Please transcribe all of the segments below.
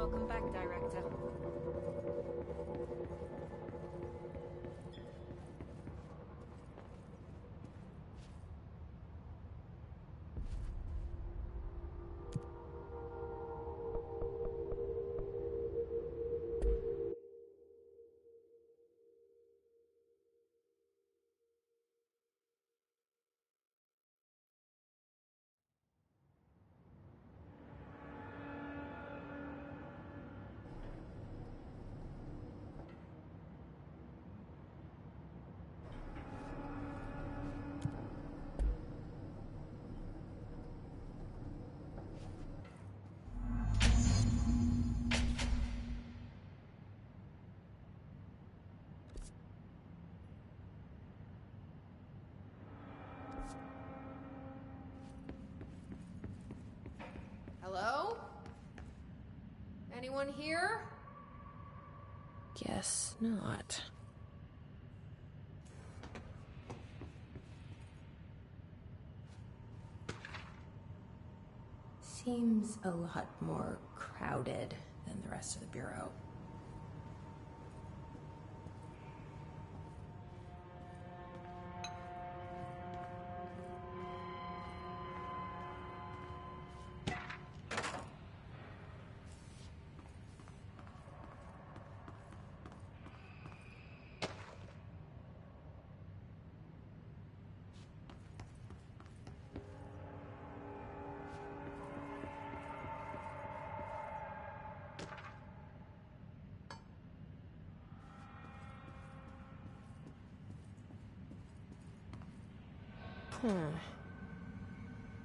Welcome back, Director. Hello? Anyone here? Guess not. Seems a lot more crowded than the rest of the Bureau.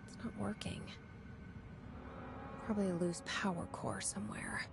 It's not working. Probably a loose power core somewhere.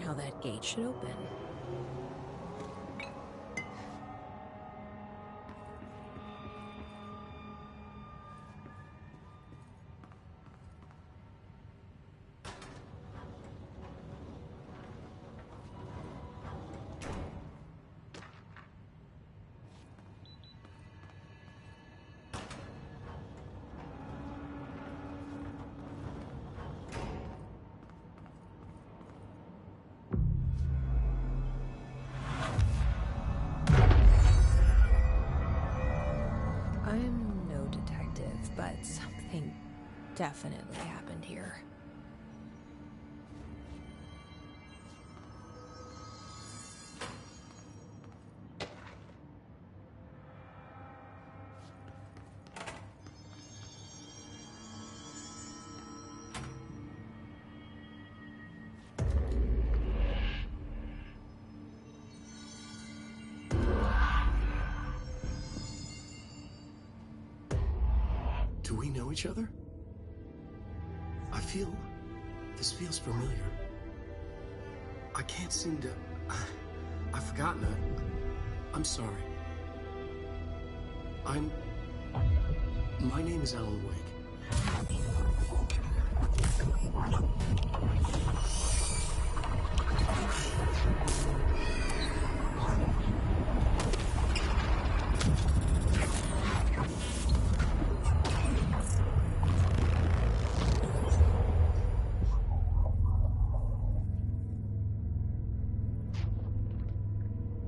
Now that gate should open. I'm no detective, but something definitely happened here. we know each other? This feels familiar. I can't seem to... I've forgotten it. I'm sorry. My name is Alan Wake.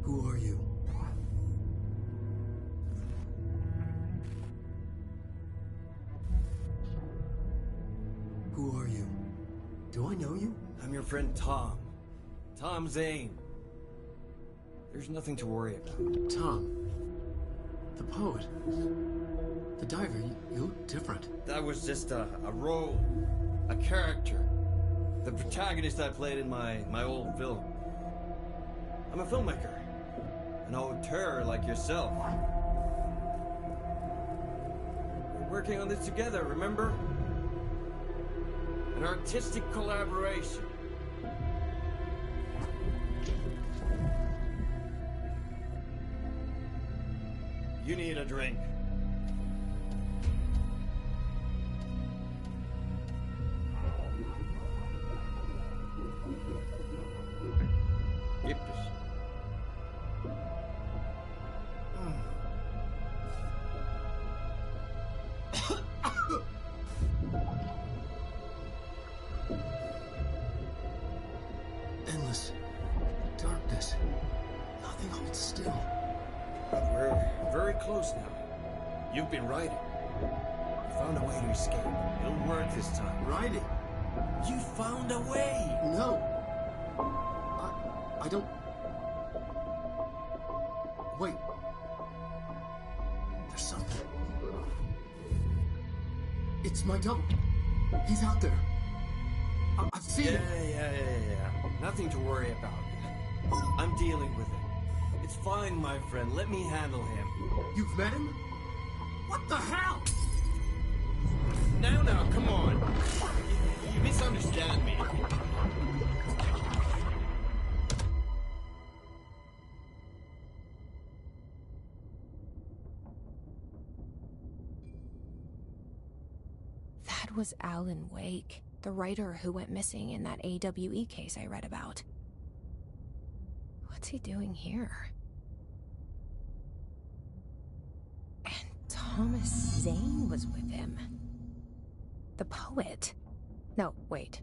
Who are you? Who are you? Do I know you? I'm your friend Tom. Tom Zane. There's nothing to worry about. Tom. The poet. The diver. You look different. That was just a role. A character. The protagonist I played in my old film. I'm a filmmaker. An auteur like yourself. We're working on this together, remember? An artistic collaboration. You need a drink. Gibt es. Endless darkness. Nothing holds still. But we're very close now. You've been writing. You found a way to escape. It'll work this time. Writing? You found a way! No. I don't... Wait. There's something. It's my double. He's out there. I've seen him. Yeah. Nothing to worry about. I'm dealing with it. It's fine, my friend. Let me handle him. You've met him? What the hell? Now, come on. You misunderstand me. That was Alan Wake, the writer who went missing in that AWE case I read about. What's he doing here? And Thomas Zane was with him. The poet. No, wait.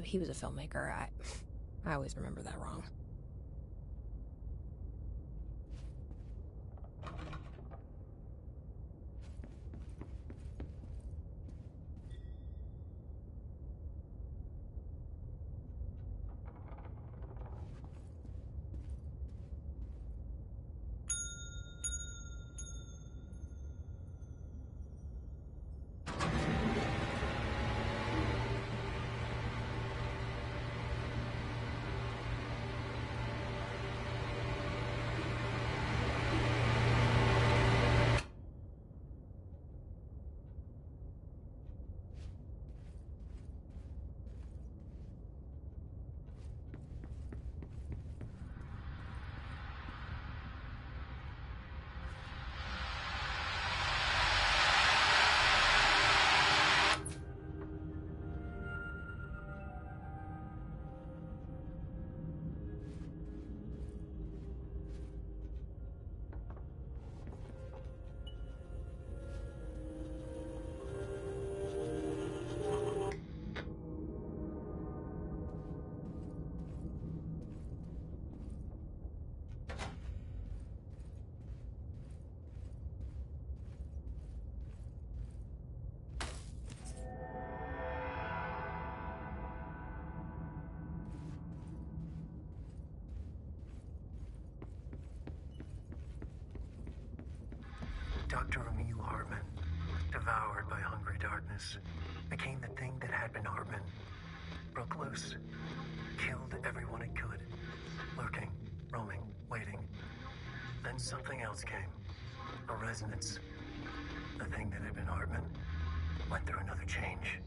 He was a filmmaker. I always remember that wrong. Dr. Emil Hartman, devoured by hungry darkness, became the thing that had been Hartman. Broke loose, killed everyone it could, lurking, roaming, waiting. Then something else came. A resonance. The thing that had been Hartman went through another change.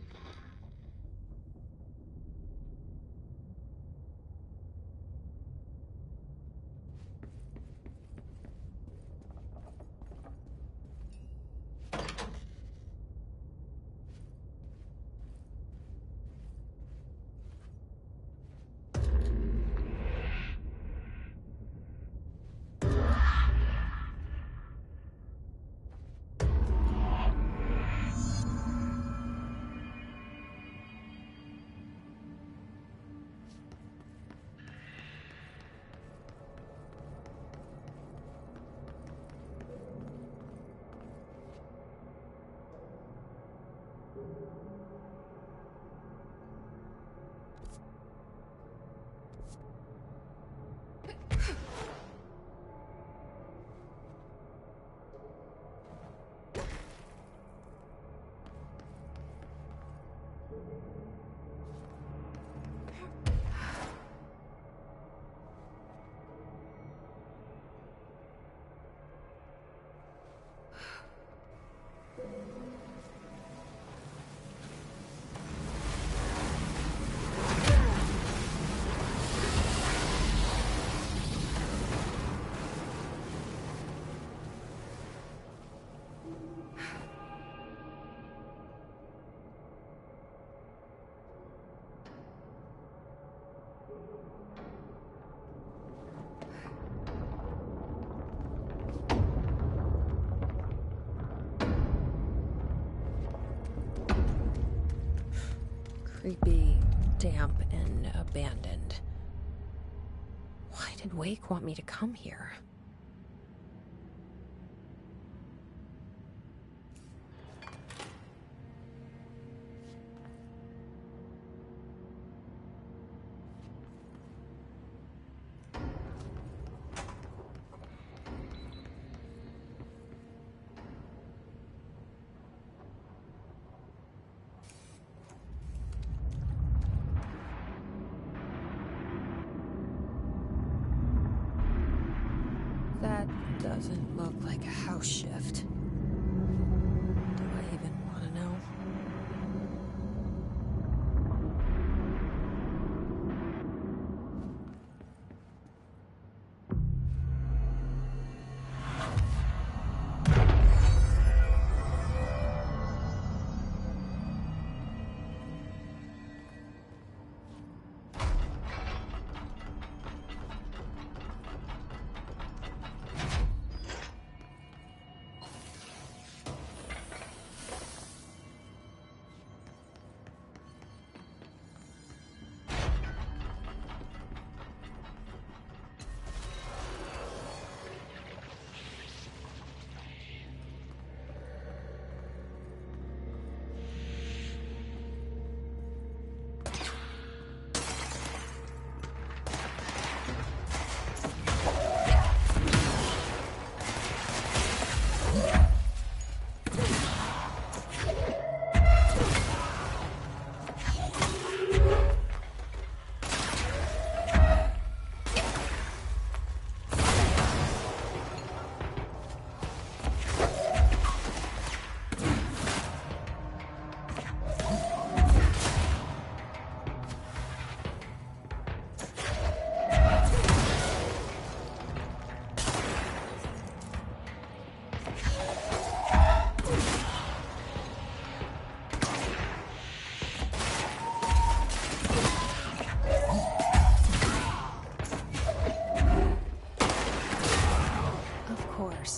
Creepy, damp, and abandoned. Why did Wake want me to come here? That doesn't look like a house shift. Do I even want to know?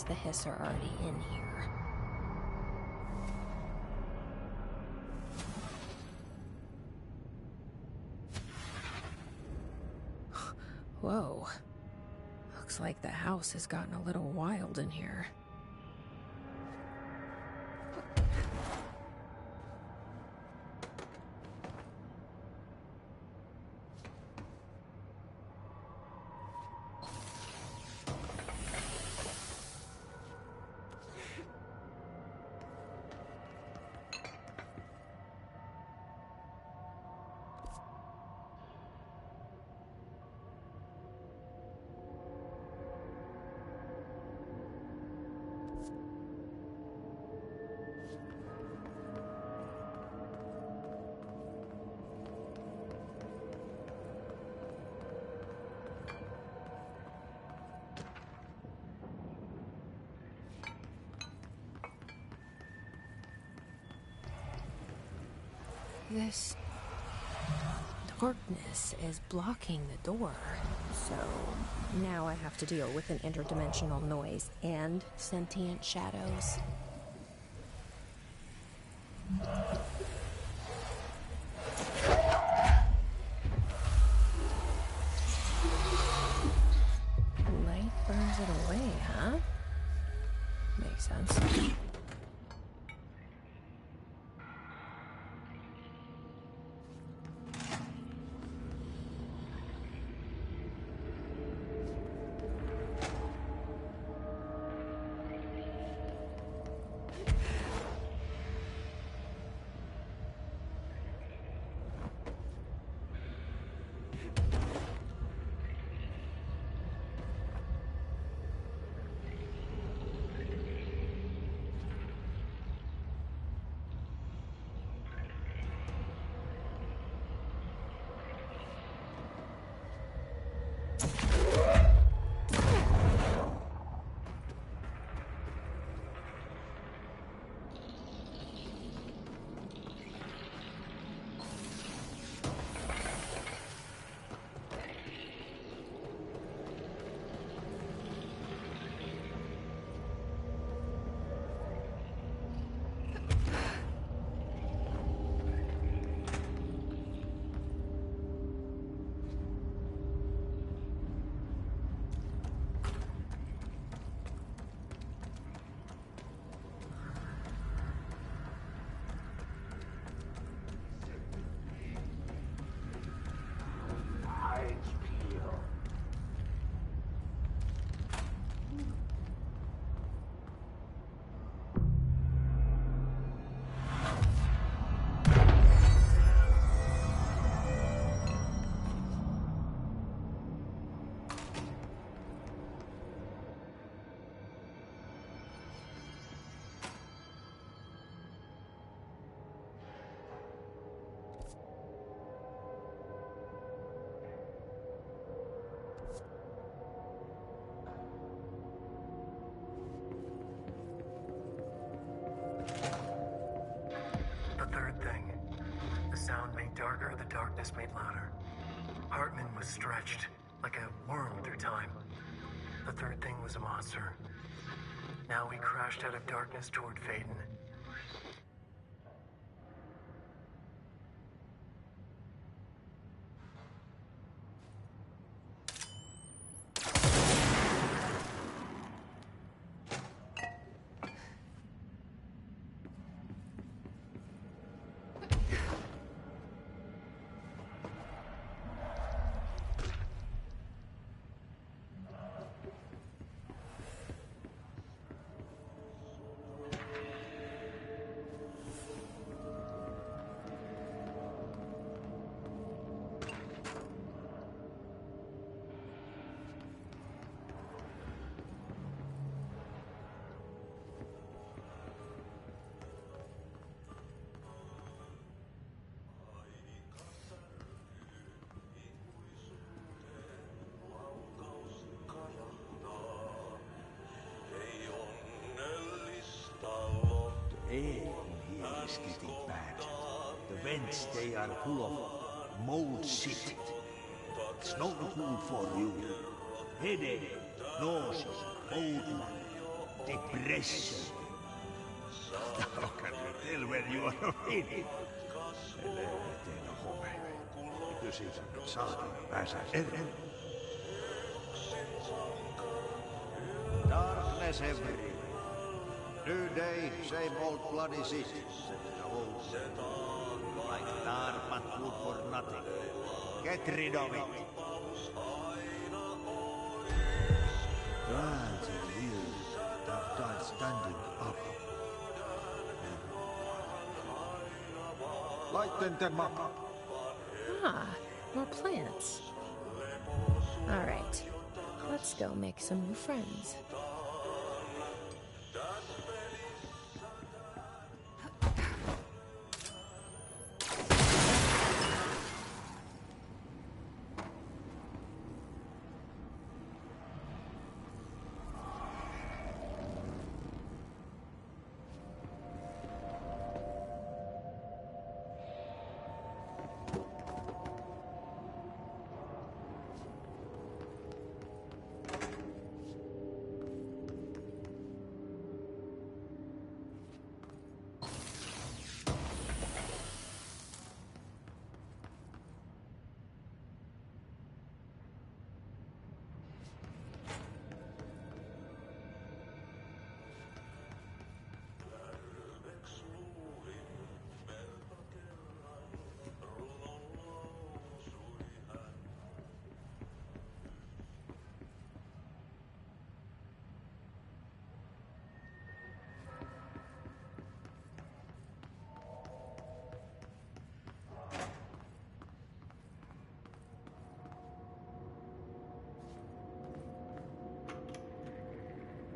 The hiss are already in here. Whoa. Looks like the house has gotten a little wild in here. this darkness is blocking the door. So now I have to deal with an interdimensional noise and sentient shadows. Light burns it away, huh? Makes sense. sound made darker, the darkness made louder. Hartman was stretched, like a worm through time. The third thing was a monster. Now we crashed out of darkness toward Phaeton. Air in here is getting bad. The vents, they are full of mold shit. It's not good for you. Headache, nausea, cold, depression. How can you tell when you are already? Teillä home. Kysyn, saatiin pääsä eren. Darkness everywhere. New day, same old bloody city. Like dark but good for nothing. Get rid of it. Trials are real. Tough time standing up. Lighten them up. Ah, more plants. All right, let's go make some new friends.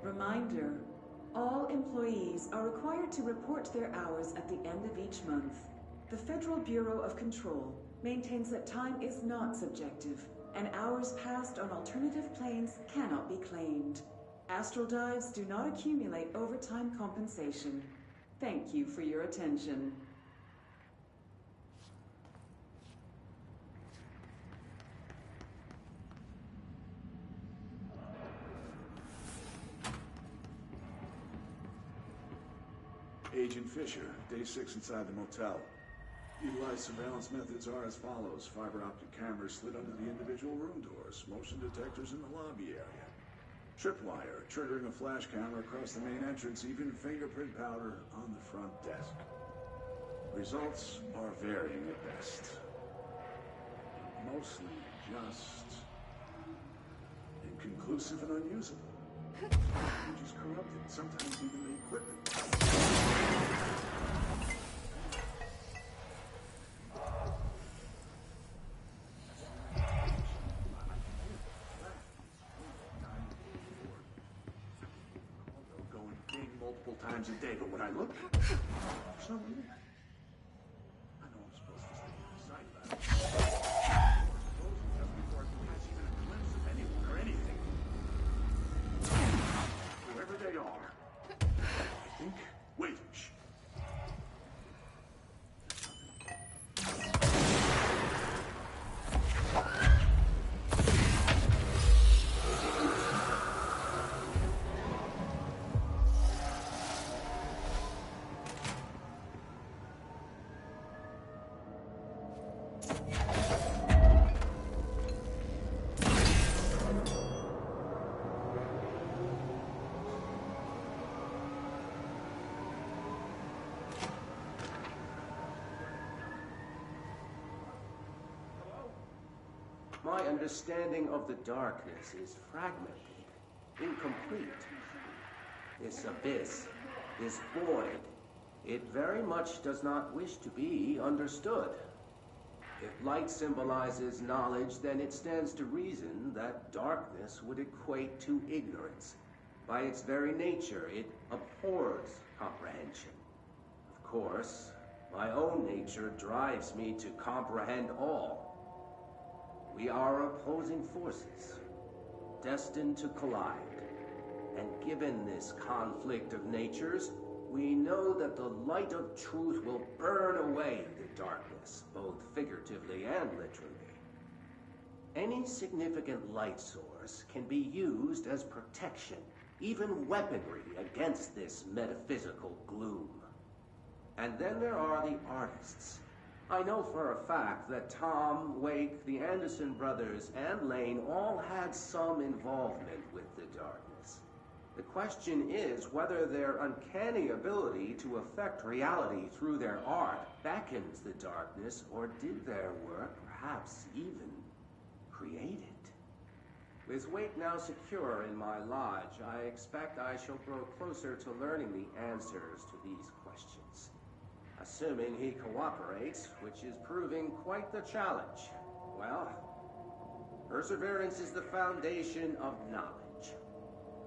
Reminder, all employees are required to report their hours at the end of each month. The Federal Bureau of Control maintains that time is not subjective, and hours passed on alternative planes cannot be claimed. Astral dives do not accumulate overtime compensation. Thank you for your attention. Agent Fisher, day 6 inside the motel. Utilized surveillance methods are as follows. Fiber optic cameras slid under the individual room doors. Motion detectors in the lobby area. Tripwire, triggering a flash camera across the main entrance. Even fingerprint powder on the front desk. Results are varying at best. Mostly just inconclusive and unusable. Which is corrupted, sometimes even the equipment. Going big multiple times a day, but when I look, there's no one there. I know I'm supposed to stay inside that. Closing just before I can catch even a glimpse of anyone or anything. Whoever they are, I think. Wait, shh. My understanding of the darkness is fragmented, incomplete. This abyss, this void, it very much does not wish to be understood. If light symbolizes knowledge, then it stands to reason that darkness would equate to ignorance. By its very nature, it abhors comprehension. Of course, my own nature drives me to comprehend all. We are opposing forces, destined to collide. And given this conflict of natures, we know that the light of truth will burn away the darkness, both figuratively and literally. Any significant light source can be used as protection, even weaponry against this metaphysical gloom. And then there are the artists. I know for a fact that Tom, Wake, the Anderson brothers, and Lane all had some involvement with the darkness. The question is whether their uncanny ability to affect reality through their art beckons the darkness, or did their work perhaps even create it? With Wake now secure in my lodge, I expect I shall grow closer to learning the answers to these questions. Assuming he cooperates, which is proving quite the challenge. Well, perseverance is the foundation of knowledge.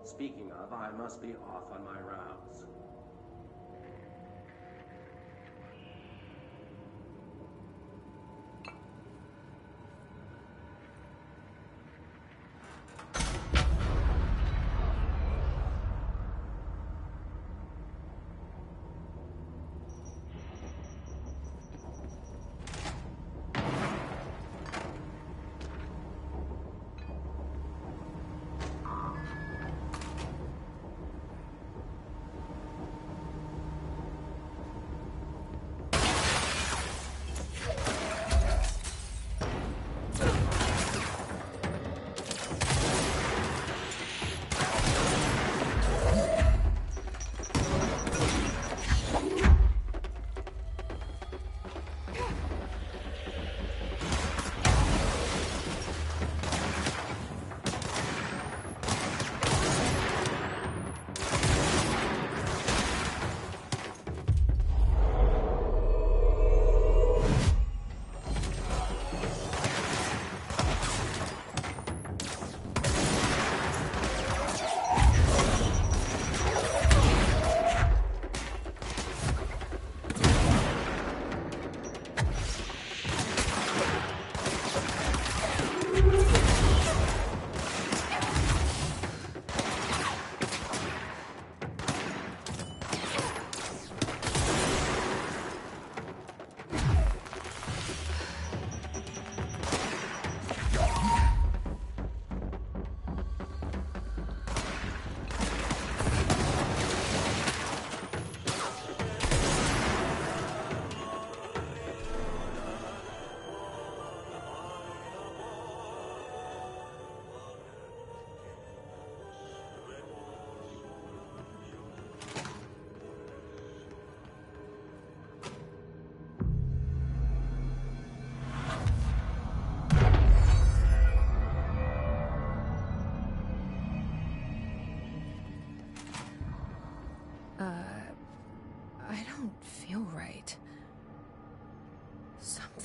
Speaking of, I must be off on my rounds.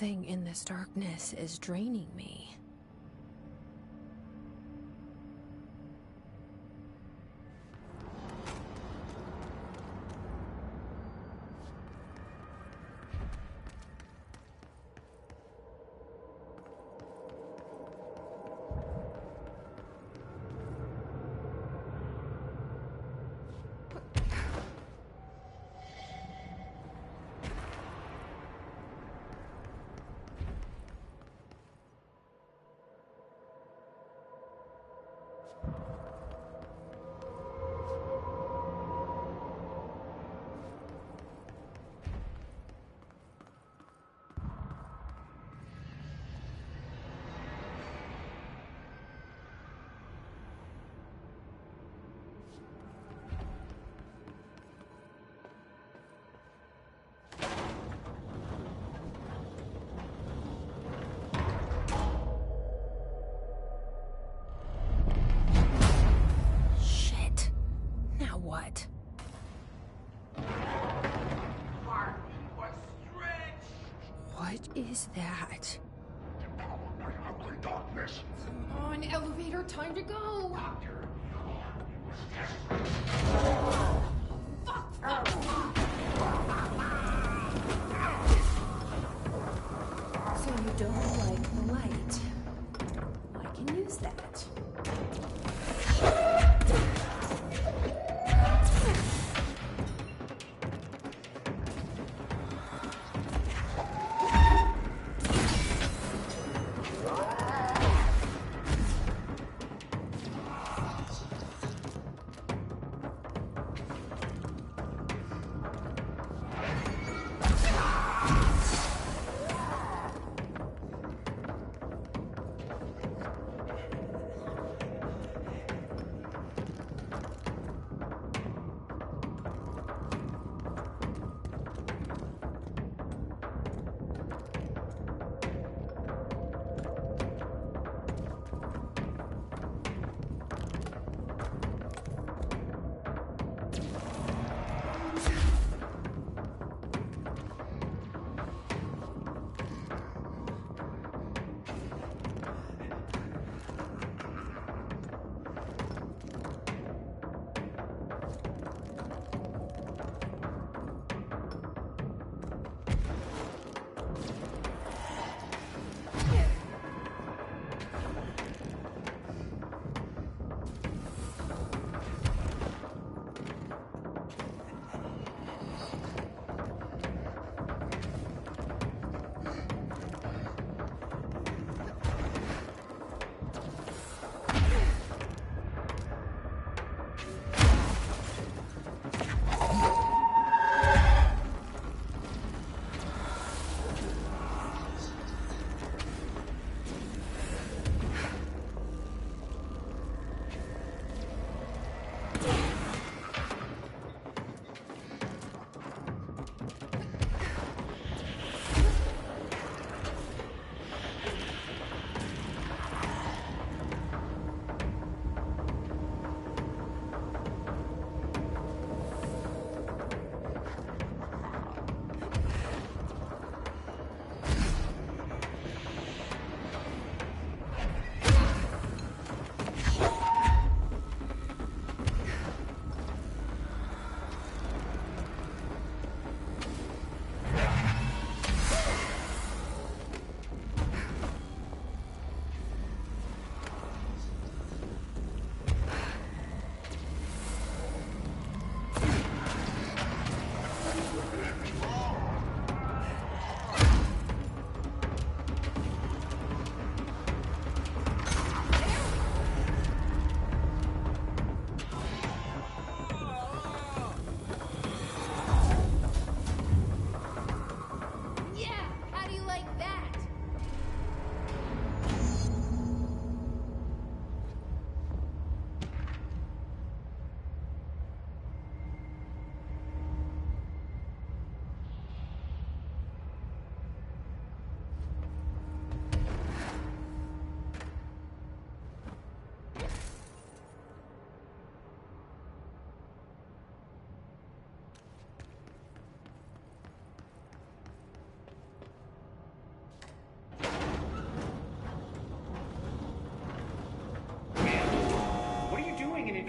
Something in this darkness is draining me. What? What is that? Empowered by hungry darkness. Come on, elevator, time to go! Doctor, you was desperate. So you don't like the light? I can use that.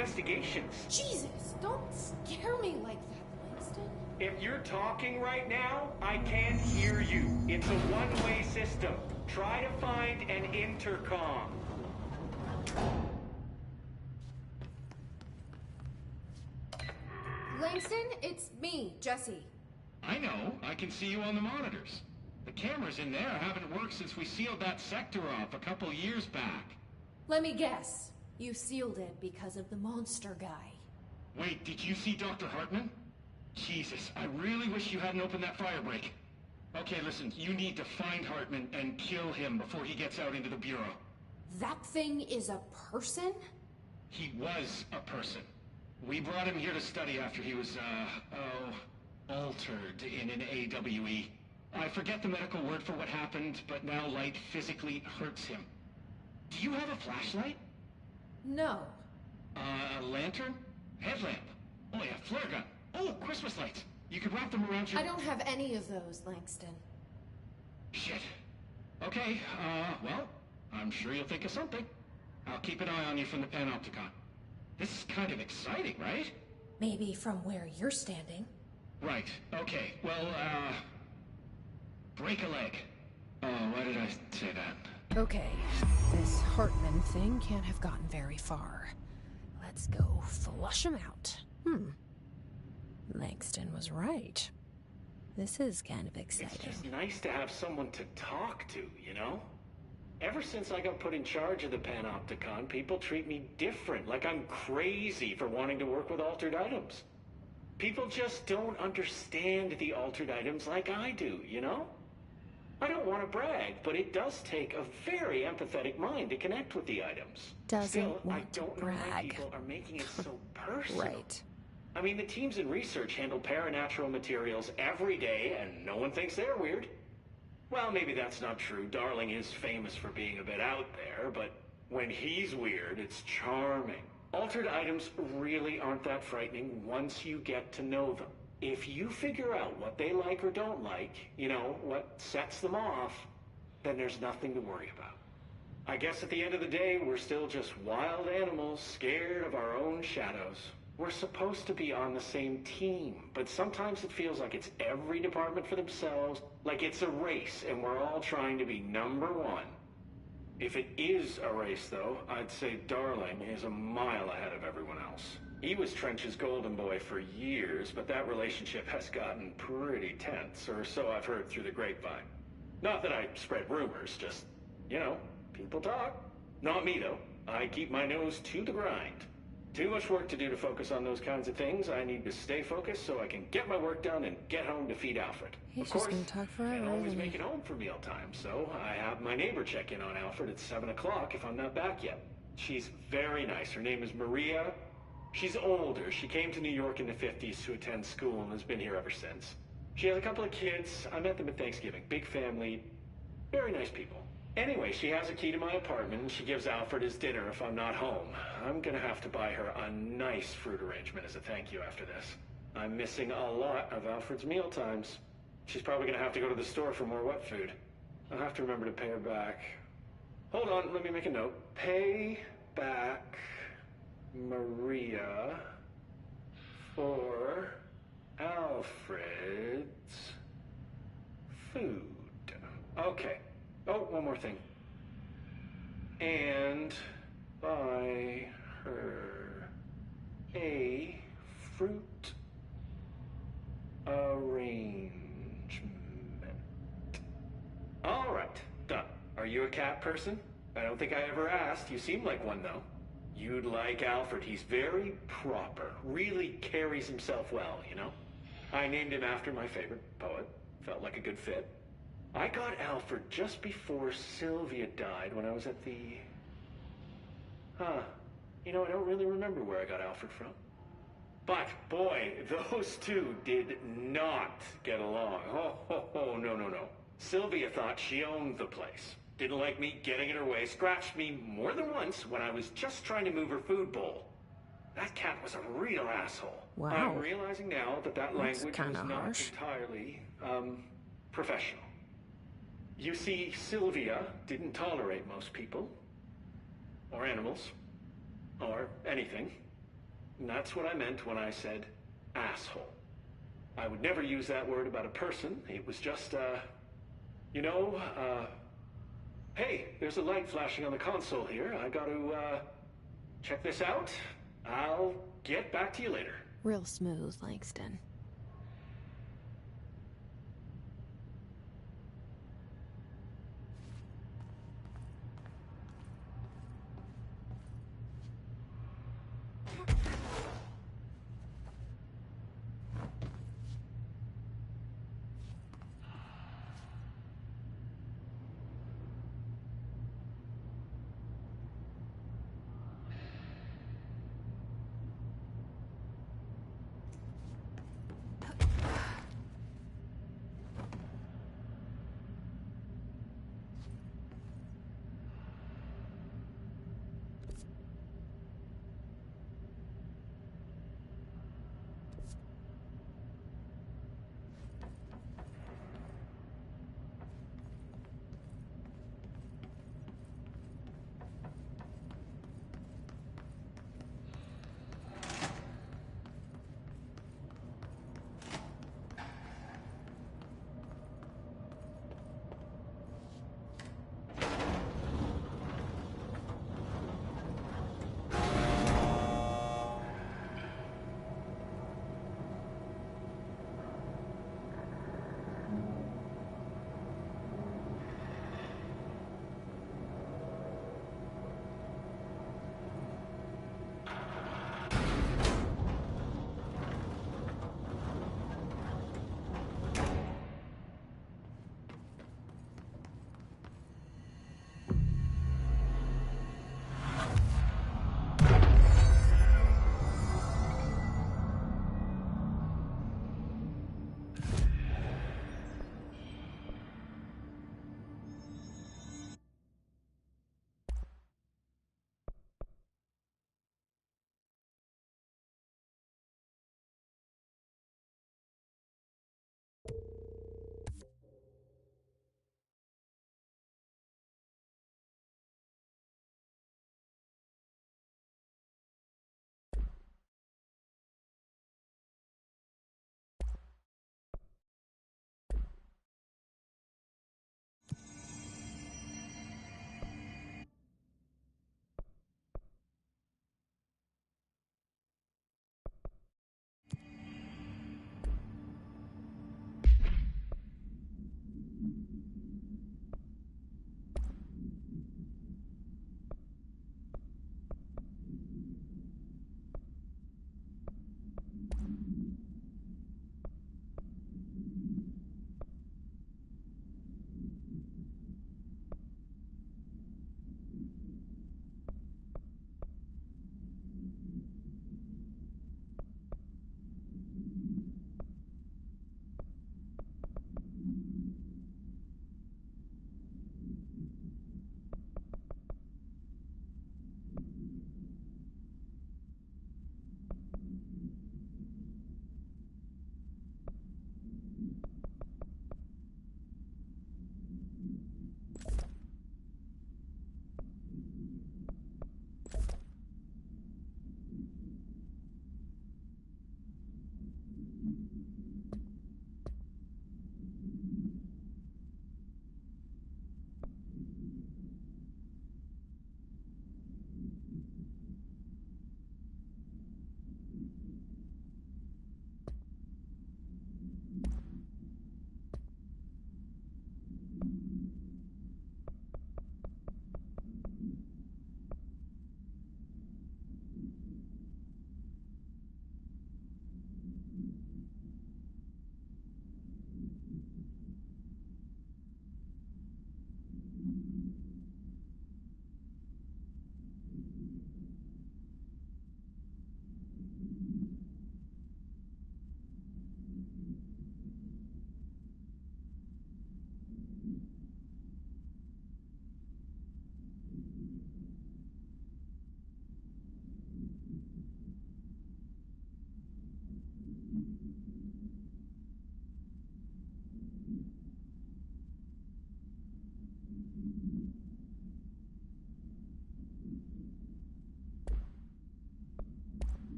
investigations. Jesus, don't scare me like that, Langston. If you're talking right now, I can't hear you. It's a one-way system. Try to find an intercom. Langston, it's me, Jesse. I know. I can see you on the monitors. The cameras in there haven't worked since we sealed that sector off a couple years back. Let me guess. You sealed it because of the monster guy. Wait, did you see Dr. Hartman? Jesus, I really wish you hadn't opened that fire break. Okay, listen, you need to find Hartman and kill him before he gets out into the Bureau. That thing is a person? He was a person. We brought him here to study after he was, altered in an AWE. I forget the medical word for what happened, but now light physically hurts him. Do you have a flashlight? No. A lantern? Headlamp? Oh yeah, flare gun. Oh, Christmas lights. You could wrap them around your... I don't have any of those, Langston. Shit. Okay, well, I'm sure you'll think of something. I'll keep an eye on you from the Panopticon. This is kind of exciting, right? Maybe from where you're standing. Right, okay. Well, break a leg. Oh, why did I say that? Okay, this Hartman thing can't have gotten very far. Let's go flush him out. Langston was right. This is kind of exciting. It's just nice to have someone to talk to, you know? Ever since I got put in charge of the Panopticon, people treat me different, like I'm crazy for wanting to work with altered items. People just don't understand the altered items like I do, you know? I don't want to brag, but it does take a very empathetic mind to connect with the items. Still, I don't know why people are making it so personal. Right. I mean, the teams in research handle paranatural materials every day, and no one thinks they're weird. Well, maybe that's not true. Darling is famous for being a bit out there, but when he's weird, it's charming. Altered items really aren't that frightening once you get to know them. If you figure out what they like or don't like, you know, what sets them off, then there's nothing to worry about. I guess at the end of the day, we're still just wild animals scared of our own shadows. We're supposed to be on the same team, but sometimes it feels like it's every department for themselves, like it's a race and we're all trying to be number one. If it is a race, though, I'd say Darling is a mile ahead of everyone else. He was Trench's golden boy for years, but that relationship has gotten pretty tense, or so I've heard through the grapevine. Not that I spread rumors, just, you know, people talk. Not me, though. I keep my nose to the grind. Too much work to do to focus on those kinds of things. I need to stay focused so I can get my work done and get home to feed Alfred. He's of course, just gonna talk forever, can't always isn't make he? it home for mealtime, so I have my neighbor check in on Alfred at 7 o'clock if I'm not back yet. She's very nice. Her name is Maria. She's older. She came to New York in the 50s to attend school and has been here ever since. She has a couple of kids. I met them at Thanksgiving. Big family. Very nice people. Anyway, she has a key to my apartment, and she gives Alfred his dinner if I'm not home. I'm gonna have to buy her a nice fruit arrangement as a thank you after this. I'm missing a lot of Alfred's meal times. She's probably gonna have to go to the store for more wet food. I'll have to remember to pay her back. Hold on, let me make a note. Pay back Maria for Alfred's food. Okay. Oh, one more thing. And buy her a fruit arrangement. All right, done. Are you a cat person? I don't think I ever asked. You seem like one, though. You'd like Alfred. He's very proper. Really carries himself well, you know? I named him after my favorite poet. Felt like a good fit. I got Alfred just before Sylvia died when I was at the... You know, I don't really remember where I got Alfred from. But, boy, those two did not get along. Oh, no. Sylvia thought she owned the place. Didn't like me getting in her way. Scratched me more than once when I was just trying to move her food bowl. That cat was a real asshole. Wow. I'm realizing now that That's language was kinda not harsh. entirely, professional. You see, Sylvia didn't tolerate most people, or animals, or anything. And that's what I meant when I said asshole. I would never use that word about a person. It was just, hey, there's a light flashing on the console here. I gotta, check this out. I'll get back to you later. Real smooth, Langston.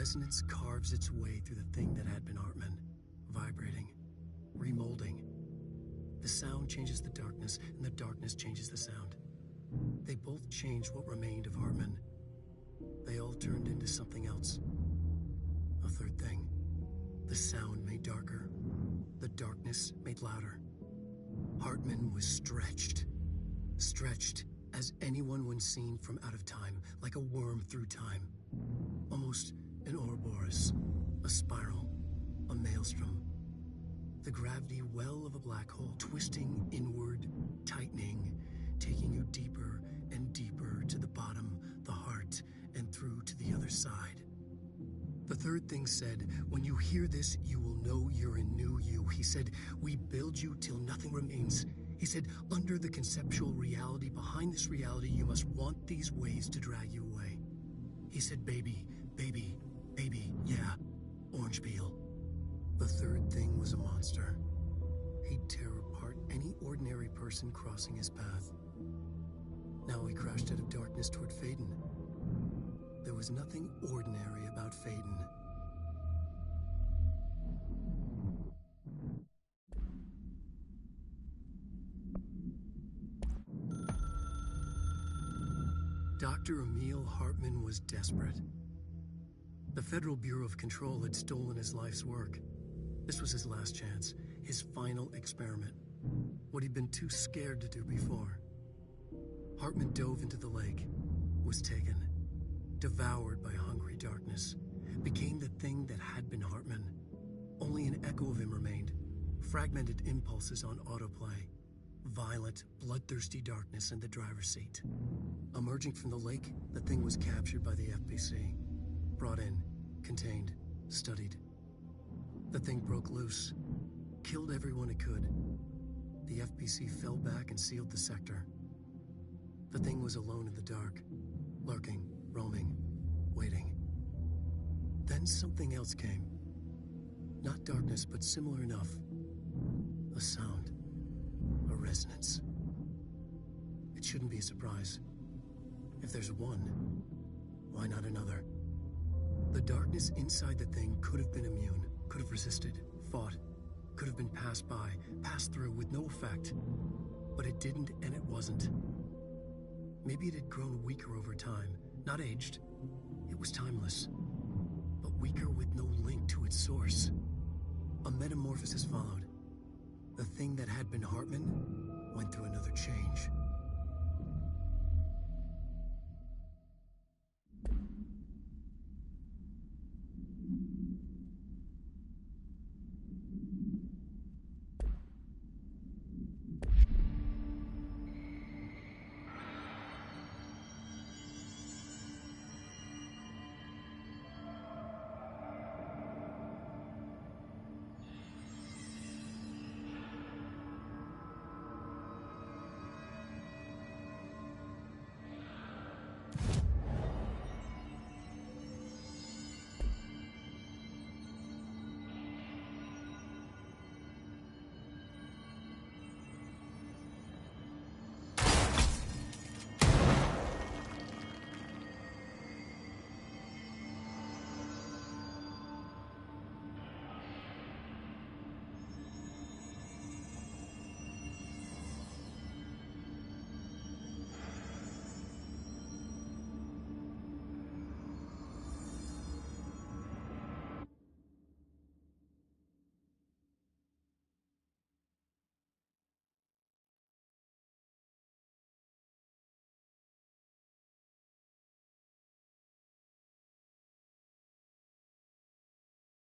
resonance carves its way through the thing that had been Hartman, vibrating, remolding. The sound changes the darkness, and the darkness changes the sound. They both changed what remained of Hartman. They all turned into something else. A third thing. The sound made darker. The darkness made louder. Hartman was stretched. Stretched as anyone when seen from out of time, like a worm through time. Almost an Ouroboros, a spiral, a maelstrom. The gravity well of a black hole, twisting inward, tightening, taking you deeper and deeper to the bottom, the heart, and through to the other side. The third thing said, when you hear this, you will know you're in new you. He said, we build you till nothing remains. He said, under the conceptual reality, behind this reality, you must want these waves to drag you away. He said, baby, baby, baby, yeah, orange peel. The third thing was a monster. He'd tear apart any ordinary person crossing his path. Now he crashed out of darkness toward Faden. There was nothing ordinary about Faden. Dr. Emil Hartman was desperate. The Federal Bureau of Control had stolen his life's work. This was his last chance, his final experiment, what he'd been too scared to do before. Hartman dove into the lake, was taken, devoured by hungry darkness, became the thing that had been Hartman. Only an echo of him remained, fragmented impulses on autoplay, violent, bloodthirsty darkness in the driver's seat. Emerging from the lake, the thing was captured by the FBC, brought in, contained, studied. The thing broke loose, killed everyone it could. The FBC fell back and sealed the sector. The thing was alone in the dark, lurking, roaming, waiting. Then something else came. Not darkness, but similar enough. A sound. A resonance. It shouldn't be a surprise. If there's one, why not another? The darkness inside the thing could have been immune, could have resisted, fought, could have been passed by, passed through with no effect. But it didn't, and it wasn't. Maybe it had grown weaker over time, not aged. It was timeless, but weaker with no link to its source. A metamorphosis followed. The thing that had been Hartman went through another change.